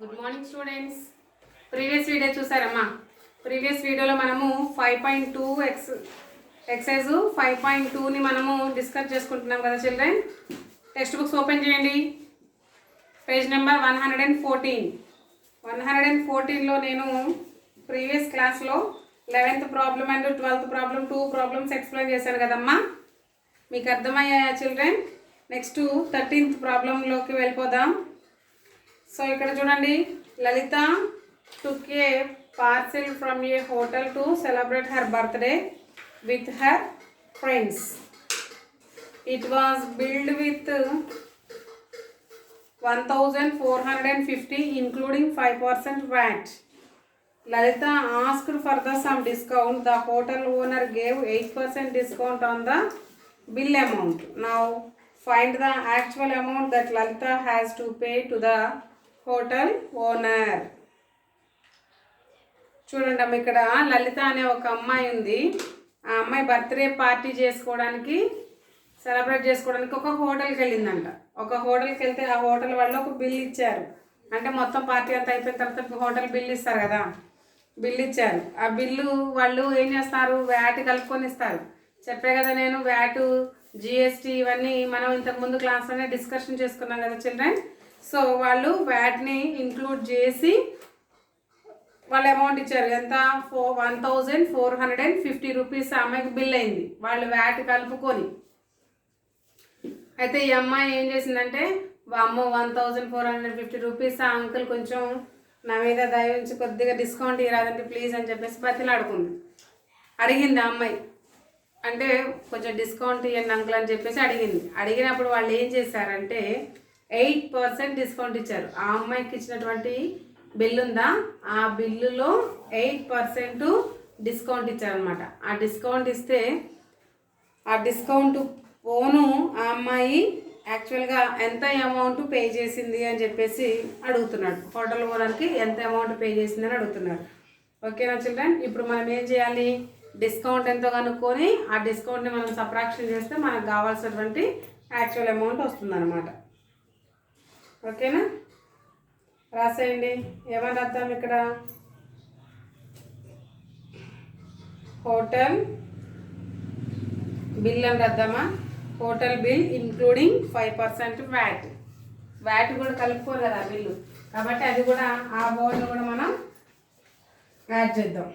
Good morning students. Previous video చూసారమ్మా. Previous వీడియోలో మనము 5.2 ఎక్సైజ్ 5.2ని మనము డిస్కస్ చేసుకుంటున్నాం కదా చిల్డ్రన్. టెక్స్ట్ బుక్స్ ఓపెన్ చేయండి. పేజ్ నెంబర్ 114లో నేను ప్రీవియస్ క్లాస్లో 11th problem and 12th problem 2 problems explain చేశాను కదమ్మా. మీకు అర్థమయ్యాయా చిల్డ్రన్? నెక్స్ట్ 13th ప్రాబ్లంలోకి వెళ్ళిపోదాం. సో ఇక్కడ చూడండి, లలిత took a parcel from a hotel to celebrate her birthday with her friends. It was billed with 1450 including 5% VAT. Lalita asked for some discount. The hotel owner gave 8% discount on the bill amount. Now find the actual amount that Lalita has to pay to the hotel owner. చూడండి అమ్మ, ఇక్కడ లలిత అనే ఒక అమ్మాయి ఉంది. ఆ అమ్మాయి birthday party చేసుకోవడానికి, సెలబ్రేట్ చేసుకోవడానికి ఒక హోటల్కి వెళ్ళిందంట. ఒక హోటల్కి వెళ్తే ఆ హోటల్ వాళ్ళు ఒక బిల్ ఇచ్చారు. అంటే మొత్తం పార్టీ అంతా అయిపోయిన తర్వాత హోటల్ బిల్ ఇస్తారు కదా, బిల్ ఇచ్చారు. ఆ బిల్లు వాళ్ళు ఏం చేస్తారు, వ్యాట్ కలుపుకొని ఇస్తారు. చెప్పే కదా నేను, వ్యాటు, జిఎస్టీ ఇవన్నీ మనం ఇంతకుముందు క్లాస్లోనే డిస్కషన్ చేసుకున్నాం కదా చిల్డ్రన్. సో వాళ్ళు వ్యాట్ని ఇంక్లూడ్ చేసి వాళ్ళు అమౌంట్ ఇచ్చారు. ఎంత? 1450 రూపీస్ అమ్మాయికి బిల్ అయింది, వాళ్ళు వ్యాట్ కలుపుకొని. అయితే ఈ అమ్మాయి ఏం చేసిందంటే, అమ్మో 1450 రూపీస్, ఆ అంకుల్ కొంచెం నా మీద దయ ఉంచి కొద్దిగా డిస్కౌంట్ ఇవ్వరాదండి ప్లీజ్ అని చెప్పేసి బతిలాడుకుంది. అడిగింది ఆ అమ్మాయి, అంటే కొంచెం డిస్కౌంట్ ఇవ్వండి అంకుల్ అని చెప్పేసి అడిగింది. అడిగినప్పుడు వాళ్ళు ఏం చేశారంటే 8% డిస్కౌంట్ ఇచ్చారు. ఆ అమ్మాయికి ఇచ్చినటువంటి బిల్లు ఉందా, ఆ బిల్లులో 8% డిస్కౌంట్ ఇచ్చారనమాట. ఆ డిస్కౌంట్ ఇస్తే ఆ డిస్కౌంట్ పోను ఆ అమ్మాయి యాక్చువల్గా ఎంత అమౌంట్ పే చేసింది అని చెప్పేసి అడుగుతున్నాడు. హోటల్ ఓనర్కి ఎంత అమౌంట్ పే చేసింది అని అడుగుతున్నాడు. ఓకేనా చిల్డ్రన్? ఇప్పుడు మనం ఏం చేయాలి, డిస్కౌంట్ ఎంతో కనుక్కొని ఆ డిస్కౌంట్ని మనం సబ్ట్రాక్షన్ చేస్తే మనకు కావాల్సినటువంటి యాక్చువల్ అమౌంట్ వస్తుందన్నమాట. ఓకేనా? రాసేయండి. ఏమని రాద్దాం ఇక్కడ, హోటల్ బిల్ అని రాద్దామా. Hotel bill including 5% VAT. VAT కూడా కలుపుకోరు కదా బిల్లు, కాబట్టి అది కూడా ఆ బోర్డును కూడా మనం యాడ్ చేద్దాం.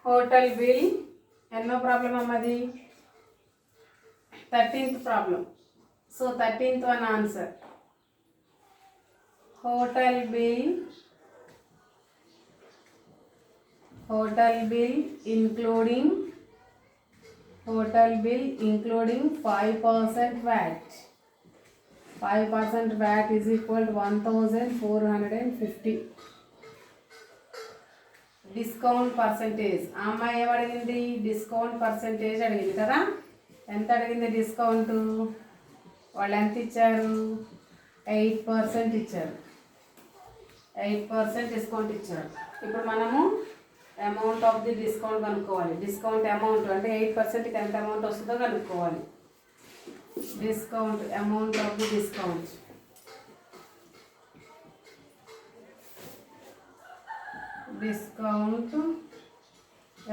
హోటల్ బిల్ ఎన్నో ప్రాబ్లం అమ్మది? 13th problem. So 13th one answer. Hotel bill including 5% VAT. 5% VAT is equal to 1450. Discount percentage, ఆ అమ్మాయి ఏమడిగింది, డిస్కౌంట్ పర్సంటేజ్ అడిగింది కదా. ఎంత అడిగింది డిస్కౌంట్? వాళ్ళు ఎంత ఇచ్చారు, 8% ఇచ్చారు. 8% డిస్కౌంట్ ఇచ్చారు. ఇప్పుడు మనము అమౌంట్ ఆఫ్ ది డిస్కౌంట్ కనుక్కోవాలి. డిస్కౌంట్ అమౌంట్ అంటే 8%కి ఎంత అమౌంట్ వస్తుందో కనుక్కోవాలి. Discount amount of the discount, discount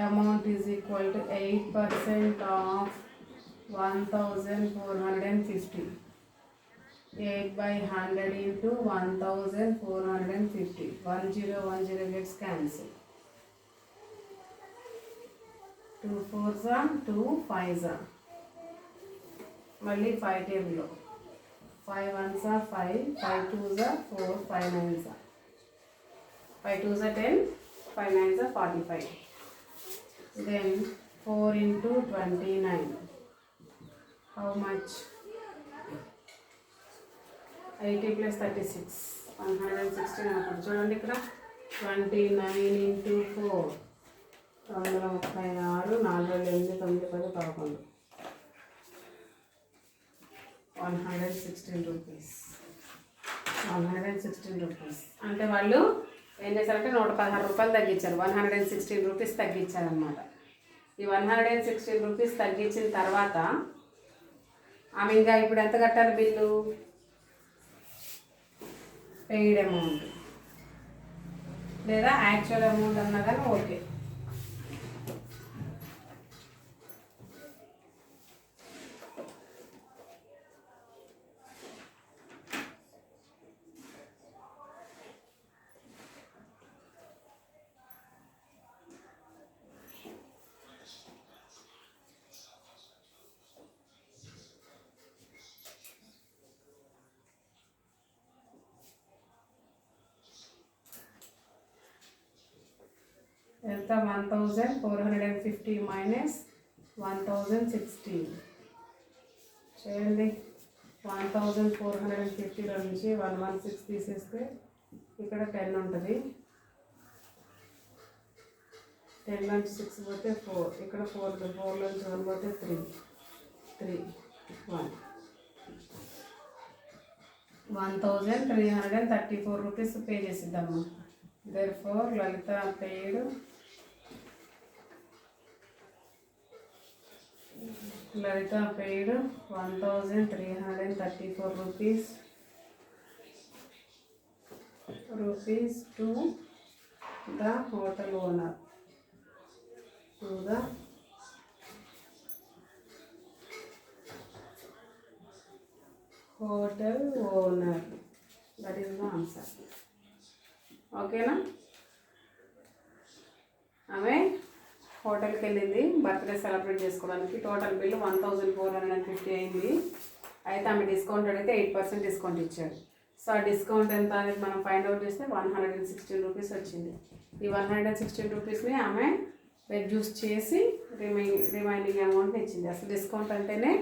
amount is equal to 8% of 1450. 8/100 into 1450. 1010 gets cancelled. 2 4s are 2 5s are. మళ్ళీ 5 టేబుల్లో 5 1s are 5, 5 2s are 4, 5 9s are 5 2s are 10, 5 9s are 45. Then 4 into 29. How much? 80 plus 36, 116 అనుకోండి. చూడండి ఇక్కడ 29 into 4, 936, 4 8 9 10 11, 116 rupees. 116 rupees అంటే వాళ్ళు ఏం చేశారంటే 116 రూపాయలు తగ్గించారు. 116 రూపీస్ తగ్గించారనమాట. ఈ 116 రూపీస్ తగ్గించిన తర్వాత ఆమె ఇంకా ఇప్పుడు ఎంత కట్టాలి బిల్లు, పెయిడ్ అమౌంట్ లేదా యాక్చువల్ అమౌంట్ అన్నా కానీ ఓకే. ఎంత 1450 మైనస్ 1060 చేయండి. 1450లో నుంచి 116 తీసేస్తే ఇక్కడ 10 ఉంటుంది. 10 నుంచి 6 పోతే 4, ఇక్కడ 4 నుంచి 1 పోతే 3 1 1334 rupees pay చేసిద్దాము. therefore Lalitha paid Lalita paid 1334 rupees to the hotel owner. That is the answer. ఓకేనా? ఆమె హోటల్కి వెళ్ళింది బర్త్డే సెలబ్రేట్ చేసుకోవడానికి. టోటల్ బిల్ 1450 అయింది. అయితే ఆమె డిస్కౌంట్ అడిగితే 8% డిస్కౌంట్ ఇచ్చాడు. సో ఆ డిస్కౌంట్ ఎంత అనేది మనం ఫైండ్ అవుట్ చేస్తే 116 రూపీస్ వచ్చింది. ఈ 116 రూపీస్ని ఆమె రెడ్యూస్ చేసి రిమైనింగ్ అమౌంట్ని ఇచ్చింది. అసలు డిస్కౌంట్ అంటేనే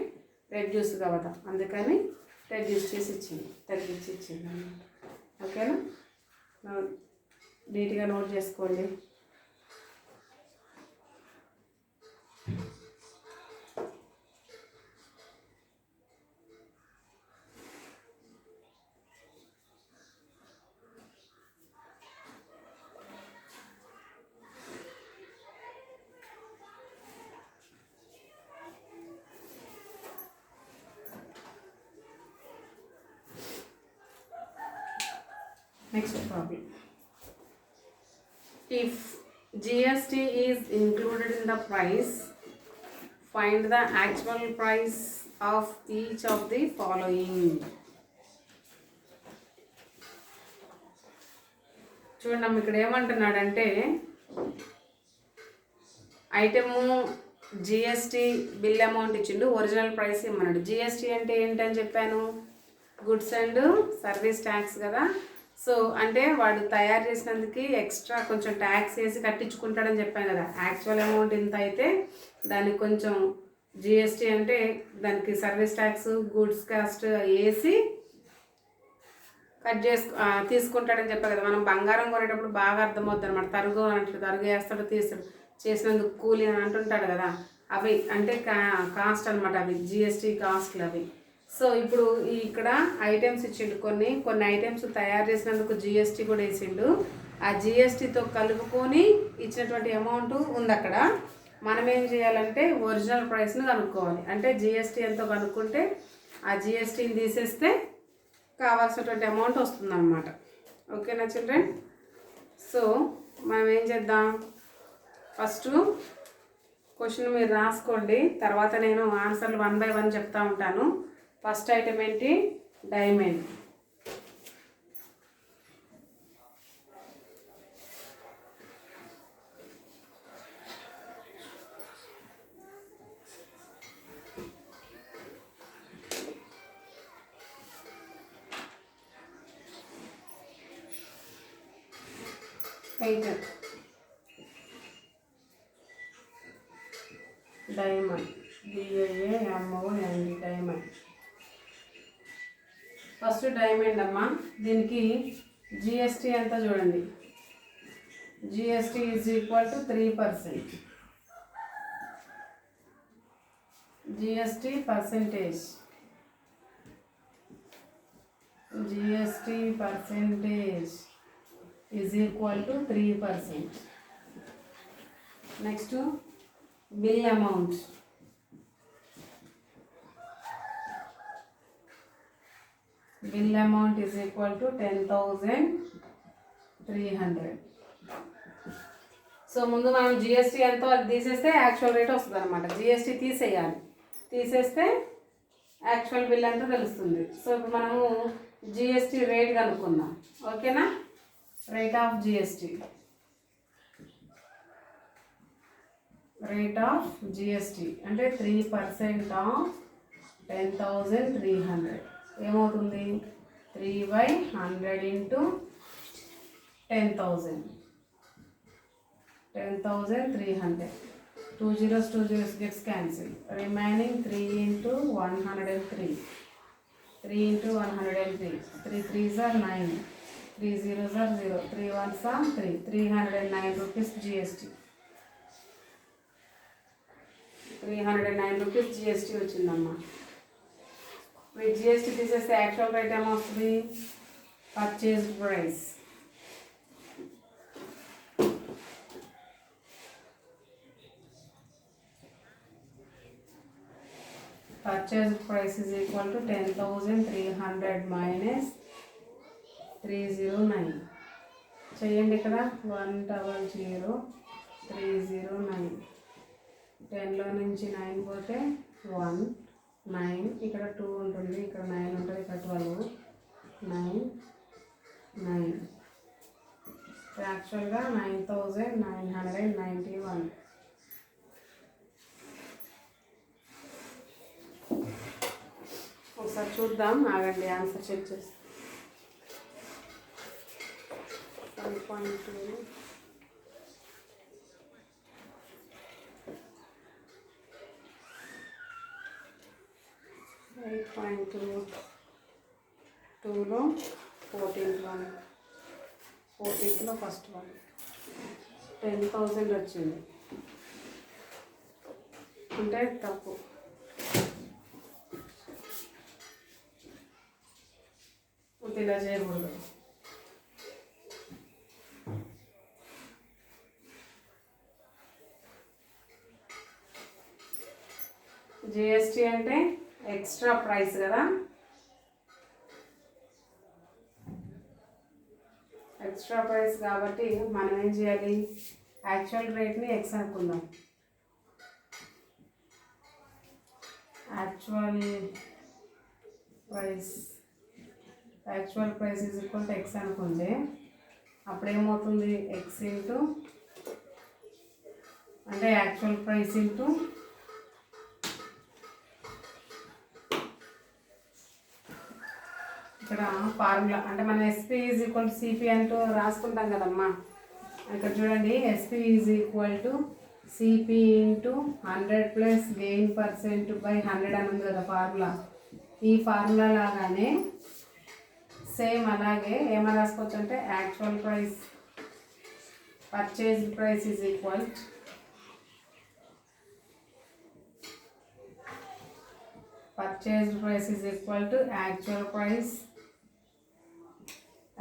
రెడ్యూస్ కదా, అందుకని రెడ్యూస్ చేసి ఇచ్చింది, తగ్గించి ఇచ్చింది అన్నమాట. ఓకేనా? నీట్గా నోట్ చేసుకోండి. Next problem. If GST is included in the price, find the actual price of each of the following. చూడండి ఇక్కడ ఏమంటున్నాడంటే ఐటెము జిఎస్టీ బిల్ అమౌంట్ ఇచ్చిండు, ఒరిజినల్ ప్రైస్ ఇమ్మన్నాడు. జిఎస్టీ అంటే ఏంటని చెప్పాను, గుడ్స్ అండ్ సర్వీస్ ట్యాక్స్ కదా. సో అంటే వాడు తయారు చేసినందుకు ఎక్స్ట్రా కొంచెం ట్యాక్స్ వేసి కట్టించుకుంటాడని చెప్పాను కదా. యాక్చువల్ అమౌంట్ ఇంత అయితే దానికి కొంచెం జిఎస్టీ అంటే దానికి సర్వీస్ ట్యాక్స్ గుడ్స్ కాస్ట్ వేసి కట్ తీసుకుంటాడని చెప్పాను కదా. మనం బంగారం కొనేటప్పుడు బాగా అర్థమవుతుంది అనమాట. తరుగు అంటే తరుగు వేస్తాడు, తీస్తాడు, చేసినందుకు కూలి అని అంటుంటాడు కదా. అవి అంటే కాస్ట్ అనమాట, అవి జిఎస్టీ కాస్ట్లు అవి. సో ఇప్పుడు ఇక్కడ ఐటమ్స్ ఇచ్చిండు, కొన్ని ఐటమ్స్ తయారు చేసినందుకు జిఎస్టీ కూడా వేసిండు. ఆ జిఎస్టీతో కలుపుకొని ఇచ్చినటువంటి అమౌంట్ ఉంది అక్కడ. మనం ఏం చేయాలంటే ఒరిజినల్ ప్రైస్ని కనుక్కోవాలి. అంటే జిఎస్టీ ఎంతో కనుక్కుంటే ఆ జిఎస్టీని తీసేస్తే కావాల్సినటువంటి అమౌంట్ వస్తుందన్నమాట. ఓకేనా చిల్డ్రన్? సో మనం ఏం చేద్దాం, ఫస్ట్ క్వశ్చన్ మీరు రాసుకోండి, తర్వాత నేను ఆన్సర్లు 1 by 1 చెప్తా ఉంటాను. ఫస్ట్ ఐటమ్ ఏంటి, diamond. Diamond DIAMOND diamond. First diamond అమ్మా, దీనికి జిఎస్టీ ఎంత చూడండి. GST is equal to 3%. GST percentage, GST percentage is equal to 3%. Next bill amount, bill amount is equal to 10,300. So ముందు మనం జిఎస్టీ ఎంతో అది తీసేస్తే యాక్చువల్ రేట్ వస్తుంది అనమాట. జిఎస్టీ తీసేయాలి, తీసేస్తే యాక్చువల్ బిల్ ఎంతో తెలుస్తుంది. సో ఇప్పుడు మనము జిఎస్టీ రేట్ కనుక్కుందాం. ఓకేనా? Rate of GST, rate of GST అంటే 3% ఆఫ్ 10,300 ఏమవుతుంది? 3/100 into 10,000, 10,300. 2 zeros gets cancelled. Remaining 3 into 103. 3 into 103. 3 3s are 9. 3 zeros are 0. 3 1s are 3. 309 rupees GST. 309 rupees GST వచ్చిందమ్మా. with GST తీసేస్తే యాక్చువల్ రేట్ ఏమొస్తుంది? Purchase price purchase price is equal to 10,300 minus 309. చేయండి ఇక్కడ 100,309. 10లో నుంచి 9 పోతే 1 9, ఇక్కడ 2 ఉంటుంది, ఇక్కడ 9 ఉంటుంది, ఇక్కడ 12 9 9. యాక్చువల్గా 9,991. ఒకసారి చూద్దాం, ఆగండి, ఆన్సర్ చెక్ చేస్తాం. 5.2 8.2లో 14th ఫస్ట్ వన్ 10,000 వచ్చింది అంటే తప్పు. ఇలా చేయకూడదు. జిఎస్టీ అంటే ఎక్స్ట్రా ప్రైస్ కదా, ఎక్స్ట్రా ప్రైస్ కాబట్టి మనం ఏం చేయాలి? యాక్చువల్ రేట్ని ఎక్స్ అనుకుందాం. Actual price is equal to X అనుకుంటే అప్పుడు ఏమవుతుంది? ఎక్స్ ఇంటూ అంటే యాక్చువల్ ప్రైస్ ఇంటూ ఇక్కడ ఫార్ములా అంటే మనం SP is equal to CP అంటూ రాసుకుంటాం కదమ్మా. ఇక్కడ చూడండి, SP is equal to CP into 100 plus gain % by 100 అని ఉంది కదా ఫార్ములా. ఈ ఫార్ములా లాగానే సేమ్ అలాగే ఏమైనా రాసుకోవచ్చు అంటే actual price purchase price is equal to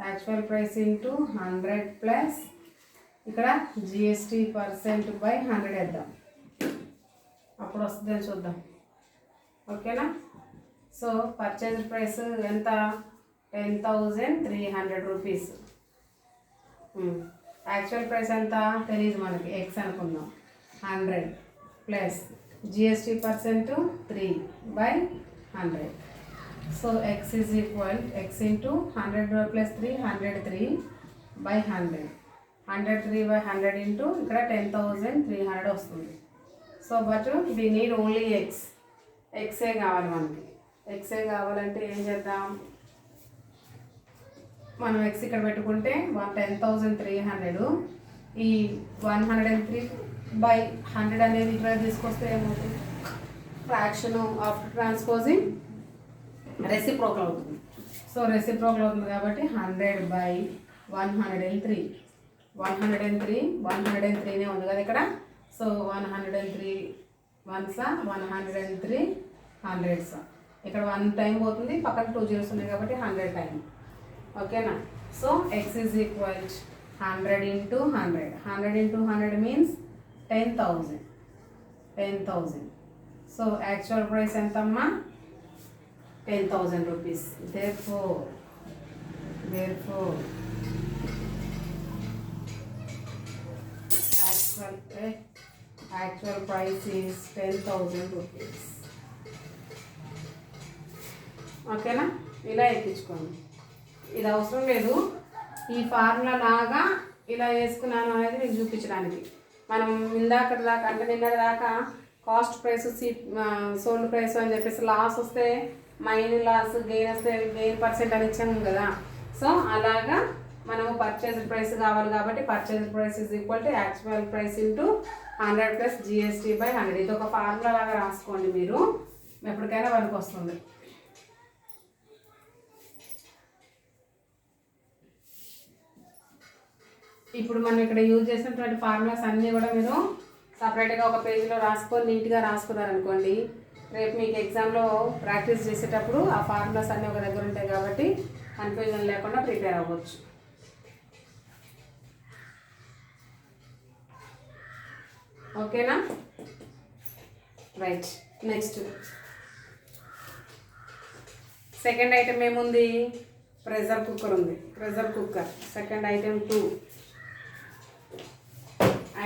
actual price into 100 plus ఇక్కడ జిఎస్టీ % బై 100 వేద్దాం, అప్పుడు వస్తుందని చూద్దాం. ఓకేనా? సో పర్చేజ్ ప్రైస్ ఎంత? 10,300 రూపీస్. యాక్చువల్ ప్రైస్ ఎంత తెలియదు మనకి, ఎక్స్ అనుకుందాం. 100 plus GST % 3 by 100. So x is equal x into 100 plus 3 103 by 100. 103 by 100 into ఇక్కడ 10,300 వస్తుంది. So but we need only x. ఎక్సే కావాలి మనకి. ఎక్సే కావాలంటే ఏం చేద్దాం? మనం ఎక్స్ ఇక్కడ పెట్టుకుంటే 10,300 ఈ 103 బై 100 అనేది ఇక్కడ తీసుకొస్తే ఏమవుతుంది? ఫ్రాక్షన్ ఆఫ్టర్ ట్రాన్స్పోజింగ్ రెసిప్రోకల్ అవుతుంది. సో రెసిప్రోకల్ అవుతుంది కాబట్టి 100 బై 103. 103నే ఉంది కదా ఇక్కడ. So 103 1s 103 100s. ఇక్కడ 1 టైం పోతుంది, పక్కన 2 zeros ఉన్నాయి కాబట్టి 100 టైం. ఓకేనా? So x is equal 100 into 100. 100 into 100 means 10,000. So actual price ఎంతమ్మా? 10,000 rupees. Therefore actual price is 10,000 rupees. ఓకేనా? ఇలా ఎక్కించుకోండి. ఇది అవసరం లేదు, ఈ ఫార్ములా లాగా ఇలా వేసుకున్నాను అనేది మీకు చూపించడానికి. మనం ఇందాక దాకా అంటే నిన్నటి దాకా కాస్ట్ ప్రైస్ సోల్డ్ ప్రైస్ అని చెప్పేసి లాస్ వస్తే మైన్ లాస్, గెయిన్ వస్తే గెయిన్ పర్సెంట్ అని ఇచ్చాము కదా. సో అలాగా మనము పర్చేజ్ ప్రైస్ కావాలి కాబట్టి purchase price is equal to actual price into 100 plus GST/100. ఇది ఒక ఫార్ములా లాగా రాసుకోండి, మీరు ఎప్పటికైనా పనికి వస్తుంది. ఇప్పుడు మనం ఇక్కడ యూజ్ చేసినటువంటి ఫార్ములాస్ అన్నీ కూడా మీరు సపరేట్గా ఒక పేజీలో రాసుకొని నీట్గా రాసుకున్నారనుకోండి, రేపు మీకు ఎగ్జామ్లో ప్రాక్టీస్ చేసేటప్పుడు ఆ ఫార్ములాస్ అన్నీ ఒక దగ్గర ఉంటాయి కాబట్టి కన్ఫ్యూజన్ లేకుండా ప్రిపేర్ అవ్వచ్చు. ఓకేనా? రైట్. నెక్స్ట్ సెకండ్ ఐటమ్ ఏముంది? ప్రెషర్ కుక్కర్ ఉంది. Pressure cooker second item 2.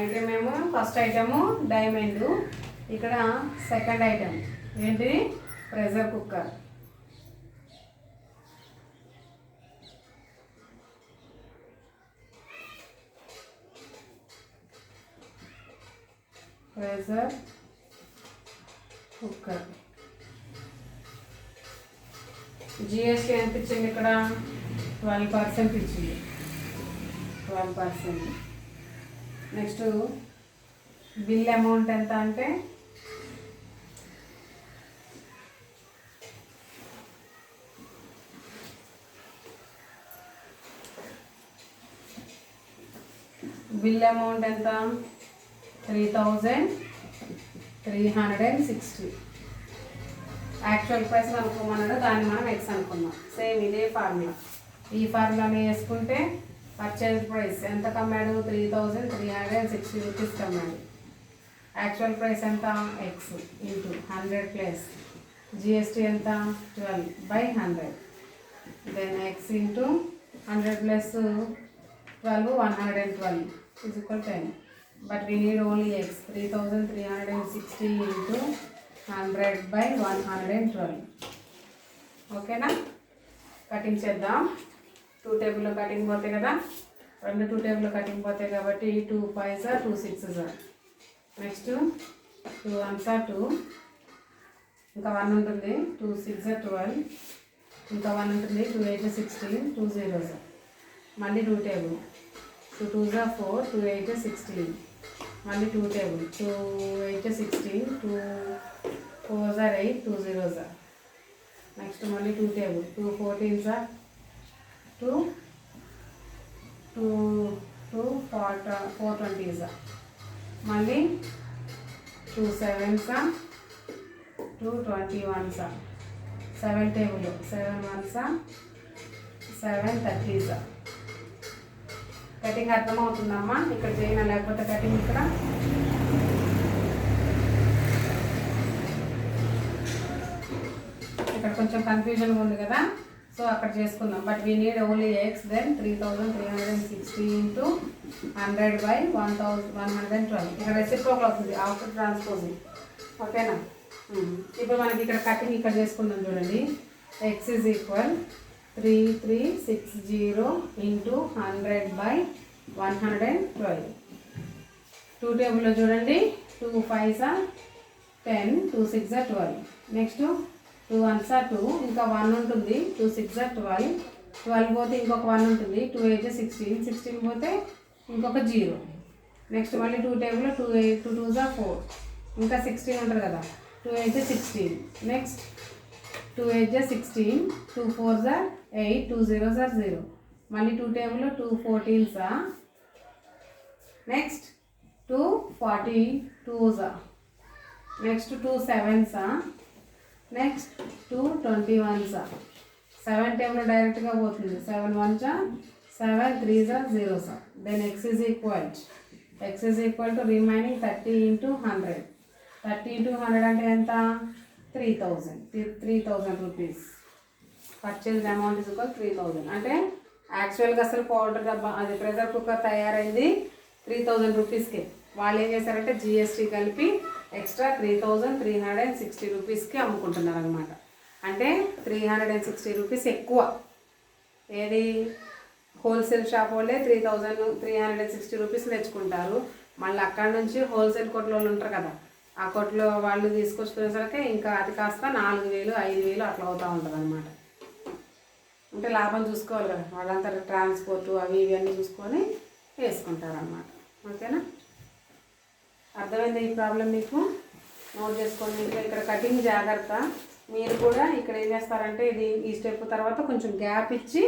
Item ఏమో ఫస్ట్ ఐటము డైమండ్, ఇక్కడ సెకండ్ ఐటమ్ ఏంటి? Pressure cooker. Pressure cooker GST ఎంత ఇచ్చింది? ఇక్కడ 12% ఇచ్చింది. 12%. నెక్స్ట్ బిల్ అమౌంట్ ఎంత అంటే బిల్ అమౌంట్ ఎంత? 3,360. యాక్చువల్ ప్రైస్ అనుకోమన్నాడు, దాన్ని మనం ఎక్స్ అనుకున్నాం. సేమ్ ఇదే ఫార్ములా. ఈ ఫార్ములాని వేసుకుంటే పర్చేజ్ ప్రైస్ ఎంత కమ్మాడు? 3,360 రూపీస్ కమ్మాడు. యాక్చువల్ ప్రైస్ ఎంత? ఎక్స్ ఇంటూ 100 ప్లస్ GST ఎంత? 12/100. Then x into 100 plus 12, 112 is equal to 10. But we need only x. 3,360 into 100/112. ఓకేనా? కటింగ్ చేద్దాం. 2 టేబుల్లో కటింగ్ పోతాయి కదా, 2 టేబుల్లో కటింగ్ పోతాయి కాబట్టి 2 5s 2 6s. నెక్స్ట్ 2 1s 2, ఇంకా 1 ఉంటుంది. 2 6s 12, ఇంకా 1 ఉంటుంది. 2 8s 16, 2 0s. మళ్ళీ 2 టేబుల్. 2 2s 4, 2 8s 16. మళ్ళీ 2 table. 2 8s 16, 2 4s 8, 2 0s. Next మళ్ళీ 2 టేబుల్. 2 14s 2 420s. మళ్ళీ 2 7s 2 21s. 7 table. 7 1s 7 30s. Cutting అర్థమవుతుందమ్మా? ఇక్కడ చేయనా లేకపోతే కటింగ్ ఇక్కడ కొంచెం కన్ఫ్యూజన్ ఉంది కదా, సో అక్కడ చేసుకుందాం. But we need only x. Then 3,360 into 100/112. ఇక్కడ రెసిప్రోకల్ అవుతుంది ఆఫ్టర్ ట్రాన్స్పోజింగ్. ఓకేనా? ఇప్పుడు మనకి ఇక్కడ కటింగ్ ఇక్కడ చేసుకుందాం. చూడండి, ఎక్స్ ఈజ్ ఈక్వల్ 3360 ఇంటూ 100/112. 2 టేబుల్లో చూడండి, 2 5s 10, 2 6s 12. నెక్స్ట్ 2 1s 2, ఇంకా 1 ఉంటుంది. 2 6s 12, 12 పోతే ఇంకొక 1 ఉంటుంది. 2 8s 16, 16 పోతే ఇంకొక 0. నెక్స్ట్ మళ్ళీ 2 టేబుల్లో 2 2s 4, ఇంకా 16 ఉంటుంది కదా. 2 8s 16. Next 2 8s 16, 2 4s 8, 2 0s 0. మళ్ళీ 2 టేబుల్లో 2 14s. Next 2 42s. Next 2 7s. Next 2 21s. 7 table డైరెక్ట్గా పోతుంది. 7 1s 7 3s 0s. Then x is equal to remaining 30 into 100. 30 into 100 అంటే ఎంత? 3,000 rupees. Purchased amount is equal 3000. అంటే యాక్చువల్గా అసలు పౌడర్ డబ్బా అది ప్రెషర్ కుక్కర్ తయారైంది 3000 రూపీస్కి. వాళ్ళు ఏం చేశారంటే జిఎస్టీ కలిపి ఎక్స్ట్రా 3360 రూపీస్కి అమ్ముకుంటున్నారు అనమాట. అంటే 360 రూపీస్ ఎక్కువ. ఏది హోల్సేల్ షాప్ వాళ్ళే 3360 రూపీస్ తెచ్చుకుంటారు. మళ్ళీ అక్కడ నుంచి హోల్సేల్ కొట్లో ఉంటారు కదా, ఆ కొట్లో వాళ్ళు తీసుకొచ్చుకునేసరికి ఇంకా అది కాస్త 4000 5000 అట్లా అవుతూ ఉంటుంది అనమాట. అంటే లాభం చూసుకోవాలి కదా, వాళ్ళంతా ట్రాన్స్పోర్ట్ అవి ఇవి అన్నీ చూసుకొని వేసుకుంటారనమాట. ఓకేనా, అర్థమైంది ఈ ప్రాబ్లం మీకు? నోట్ చేసుకోండి. ఇంకా ఇక్కడ కటింగ్ జాగ్రత్త. మీరు కూడా ఇక్కడ ఏం చేస్తారంటే ఈ స్టెప్ తర్వాత కొంచెం గ్యాప్ ఇచ్చి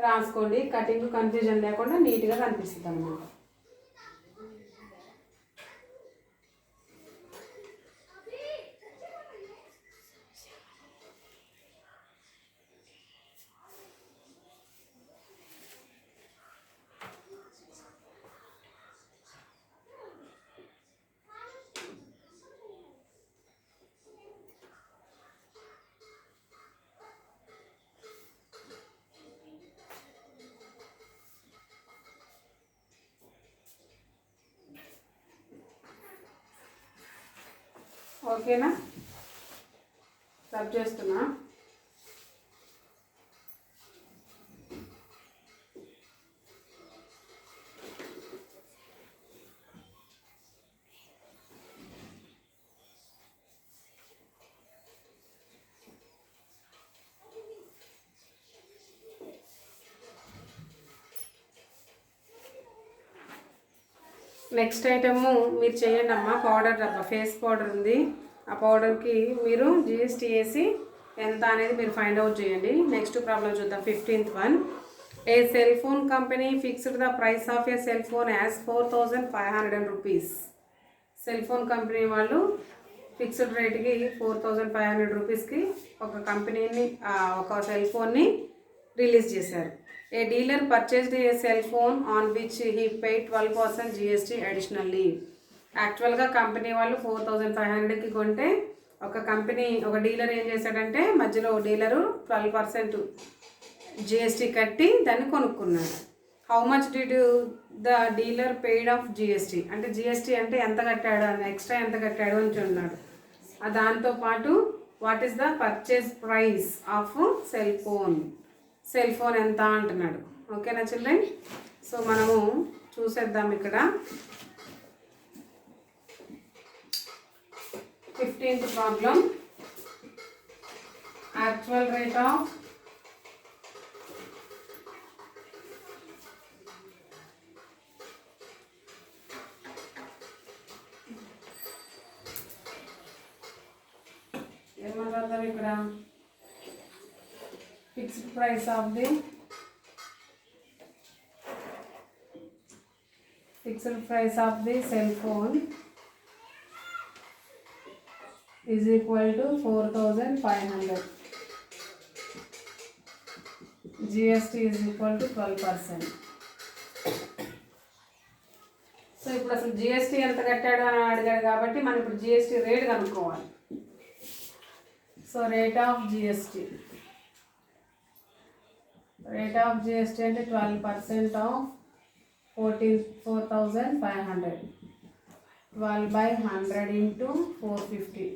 రాసుకోండి. కటింగ్ కన్ఫ్యూజన్ లేకుండా నీట్గా కనిపిస్తుంది అన్నమాట. ఓకేనా, సబ్ చేస్తున్నా. నెక్స్ట్ ఐటము మీరు చేయండి అమ్మ. పౌడర్ డబ్బా ఫేస్ పౌడర్ ఉంది, ఆ పౌడర్కి మీరు జిఎస్టీ వేసి ఎంత అనేది మీరు ఫైండ్ అవుట్ చేయండి. నెక్స్ట్ ప్రాబ్లం చూద్దాం. 15th one. A cell phone company fixed the price of A cell phone as 4500 rupees. Cell phone company వాళ్ళు ఫిక్స్డ్ రేట్కి 4500 రూపీస్కి ఒక కంపెనీని ఒక సెల్ ఫోన్ని రిలీజ్ చేశారు. A dealer purchased a cell phone on which he paid 12% GST additionally. యాక్చువల్గా company వాళ్ళు 4500కి కొంటే ఒక డీలర్ ఏం చేశాడంటే మధ్యలో డీలరు 12% జిఎస్టీ కట్టి దాన్ని కొనుక్కున్నాడు. How much did the dealer paid of GST. అంటే జిఎస్టీ అంటే ఎంత కట్టాడు అని, ఎక్స్ట్రా ఎంత కట్టాడు అని చూన్నాడు. దాంతోపాటు what is the purchase price of cell phone ఎంత అంటున్నాడు. ఓకేనా చిల్డ్రన్? సో మనము చూసేద్దాం ఇక్కడ. 15th problem. Actual rate of ఏమంటారు ఇక్కడ, fixed price of the cell phone is equal to 4500. GST is equal to 12%. So ఇప్పుడు అసలు జిఎస్టీ ఎంత కట్టాడు అని అడిగాడు కాబట్టి మనం ఇప్పుడు జిఎస్టీ రేట్ కనుక్కోవాలి. సో రేట్ ఆఫ్ జిఎస్టీ అంటే 12% of 4500. 12/100 into 450,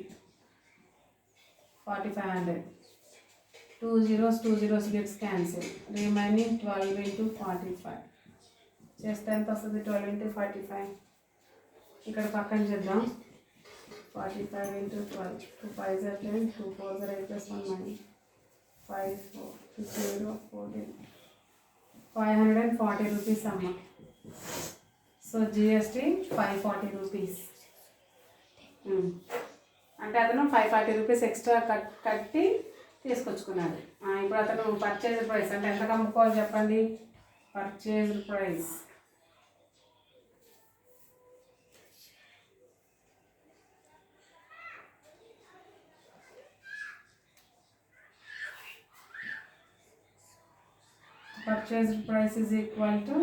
4500. 2 zeros gets cancelled. Remaining 12 into 45. చేస్తే ఎంత వస్తుంది? 12 into 45. ఇక్కడ పక్కన చేద్దాం. 45 into 12. 2 5s are 10, 2 4s are 8 plus 1 9. 5 4 0 14. 540 rupees అమ్మ. So GST 540 rupees. అంటే అతను 540 రూపీస్ ఎక్స్ట్రా కట్టి తీసుకొచ్చుకున్నాడు. ఇప్పుడు అతను పర్చేజ్ ప్రైస్ అంటే ఎంత అమ్ముకోవాలి చెప్పండి. Purchase price is equal to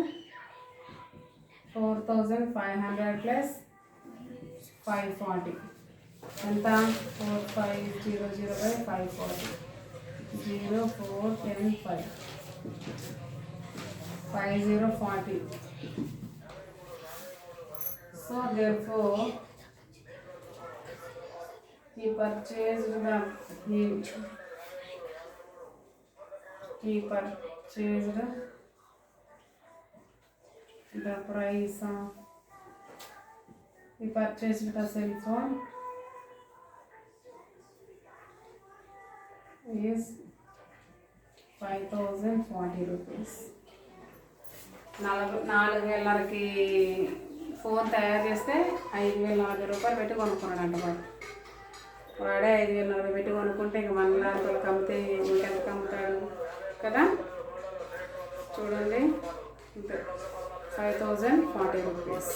4500 plus 540. ఎంత? 4500 by 540. 0 4 10 5 5 0 40. So therefore he purchased the price of he purchased the cell phone is 5,040 rupees. 4,000కి phone తయారు చేస్తే 5,040 రూపాయలు పెట్టి కొనుక్కున్నాడంట వాడే 5,040 పెట్టి కొనుక్కుంటే ఇంక 1 లాక్ కమ్మితే ఇంకెంత కమ్ముతాడు కదా. చూడండి 5,040 రూపీస్.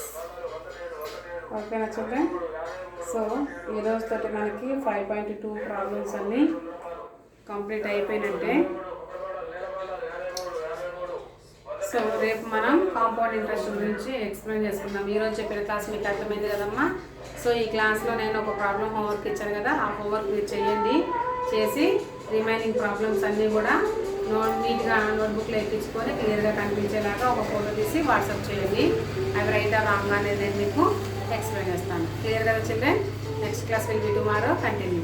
ఓకేనా చూడండి. సో ఈరోజుతో మనకి 5.2 ప్రాబ్లమ్స్ అన్నీ కంప్లీట్ అయిపోయినట్టే. సో రేపు మనం కాంపౌండ్ ఇంట్రెస్ట్ గురించి ఎక్స్ప్లెయిన్ చేసుకుందాం. ఈరోజు చెప్పిన క్లాస్ మీకు అర్థమైంది కదమ్మా. సో ఈ క్లాస్లో నేను ఒక ప్రాబ్లం హోంవర్క్ ఇచ్చాను కదా, ఆ హోంవర్క్ మీరు చేయండి. చేసి రిమైనింగ్ ప్రాబ్లమ్స్ అన్నీ కూడా నీట్గా నోట్బుక్లో ఎక్కించుకొని క్లియర్గా కనిపించేలాగా ఒక ఫోటో తీసి వాట్సాప్ చేయండి. అవి రైట్ ఆర్ రాంగ్ అనేది నేను మీకు ఎక్స్ప్లెయిన్ చేస్తాను. క్లియర్ కదా children? Next class will be tomorrow. Continue.